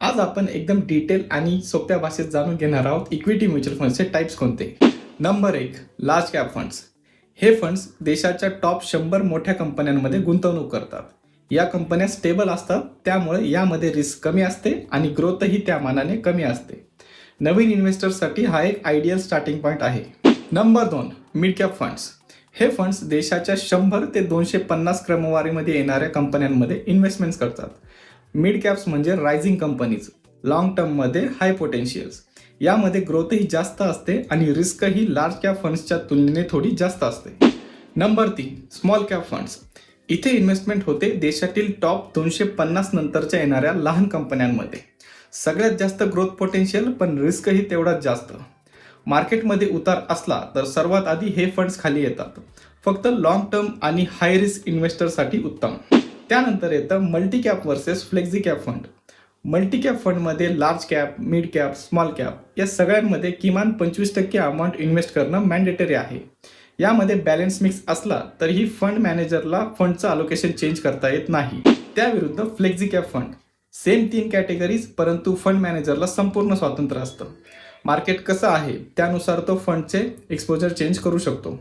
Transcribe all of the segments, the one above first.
आज आपण एकदम डिटेल आणि सोप्या भाषेत जाणून घेणार आहोत इक्विटी म्युच्युअल फंड्सचे टाइप्स कोणते. Number 1, large cap funds. हे फंड्स देशाच्या टॉप 100 मोठ्या कंपन्यांमध्ये गुंतवणूक करतात. या कंपन्या स्टेबल असतात, त्यामुळे यामध्ये रिस्क कमी असते आणि ग्रोथही त्या मानाने कमी असते. नवीन इन्व्हेस्टर्ससाठी हा एक आयडियल स्टार्टिंग पॉईंट आहे. Number 2, mid cap funds. हे फंड्स देशाच्या 100 ते 250 क्रमवारीमध्ये येणाऱ्या कंपन्यांमध्ये इन्व्हेस्टमेंट्स करतात. मिड कॅप्स म्हणजे रायझिंग कंपनीज, लॉंग टर्ममध्ये हाय पोटेन्शियल्स. यामध्ये ग्रोथही जास्त असते आणि रिस्कही लार्ज कॅप फंड्सच्या तुलनेने थोडी जास्त असते. Number 3, small cap funds. इथे इन्व्हेस्टमेंट होते देशातील टॉप 250 नंतरच्या येणाऱ्या लहान कंपन्यांमध्ये. सगळ्यात जास्त ग्रोथ पोटेन्शियल पण रिस्कही तेवढाच जास्त. मार्केटमध्ये उतार असला तर सर्वात आधी हे फंड्स खाली येतात. फक्त लॉंग टर्म आणि हाय रिस्क इन्व्हेस्टरसाठी उत्तम. त्यानंतर येतं multi cap versus flexi cap fund. Multi cap फंडमध्ये large cap, mid cap, small cap या सगळ्यांमध्ये किमान 25% अमाऊंट इन्व्हेस्ट करणं मॅन्डेटरी आहे. यामध्ये बॅलन्स मिक्स असला तरीही फंड मॅनेजरला फंडचं अलोकेशन चेंज करता येत नाही. त्याविरुद्ध flexi cap fund, same 3 categories, परंतु फंड मॅनेजरला संपूर्ण स्वातंत्र्य असतं. मार्केट कसं आहे त्यानुसार तो फंडचे एक्सपोजर चेंज करू शकतो.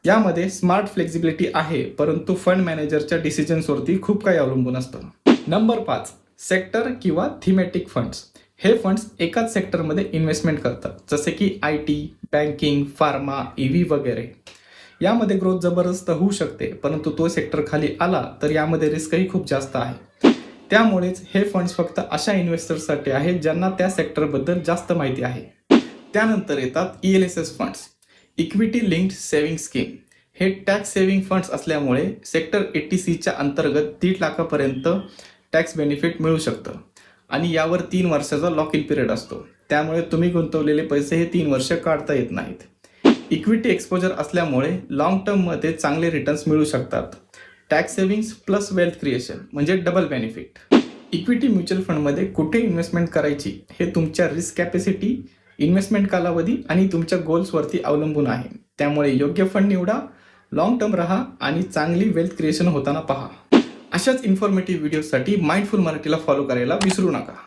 यामध्ये स्मार्ट फ्लेक्झिबिलिटी आहे, परंतु फंड मॅनेजरच्या डिसिजन्सवरती खूप काही अवलंबून असतं. नंबर 5, सेक्टर किंवा थीमॅटिक फंड्स. हे फंड्स एकाच सेक्टरमध्ये इन्व्हेस्टमेंट करतात, जसे की IT, बँकिंग, फार्मा, EV वगैरे. यामध्ये ग्रोथ जबरदस्त होऊ शकते, परंतु तो सेक्टर खाली आला तर यामध्ये रिस्कही खूप जास्त आहे. त्यामुळेच हे फंड्स फक्त अशा इन्व्हेस्टर्ससाठी आहेत ज्यांना त्या सेक्टरबद्दल जास्त माहिती आहे. त्यानंतर येतात ELSS funds, equity linked saving scheme. हे टॅक्स सेव्हिंग फंड्स असल्यामुळे सेक्टर 80C अंतर्गत 1.5 लाखापर्यंत टॅक्स बेनिफिट मिळू शकतं आणि यावर 3 वर्षाचा लॉक इन पिरियड असतो. त्यामुळे तुम्ही गुंतवलेले पैसे हे 3 वर्ष काढता येत नाहीत. इक्विटी एक्सपोजर असल्यामुळे लॉंग टर्ममध्ये चांगले रिटर्न्स मिळू शकतात. Tax savings plus wealth creation म्हणजे डबल बेनिफिट. इक्विटी म्युच्युअल फंडमध्ये कुठे इन्व्हेस्टमेंट करायची हे तुमच्या रिस्क कॅपॅसिटी, इन्व्हेस्टमेंट कालावधी आणि तुमच्या गोल्सवरती अवलंबून आहे. त्यामुळे योग्य फंड निवडा, लॉंग टर्म राहा आणि चांगली वेल्थ क्रिएशन होताना पहा. अशाच इन्फॉर्मेटिव्ह व्हिडिओसाठी माइंडफुल मराठीला फॉलो करायला विसरू नका.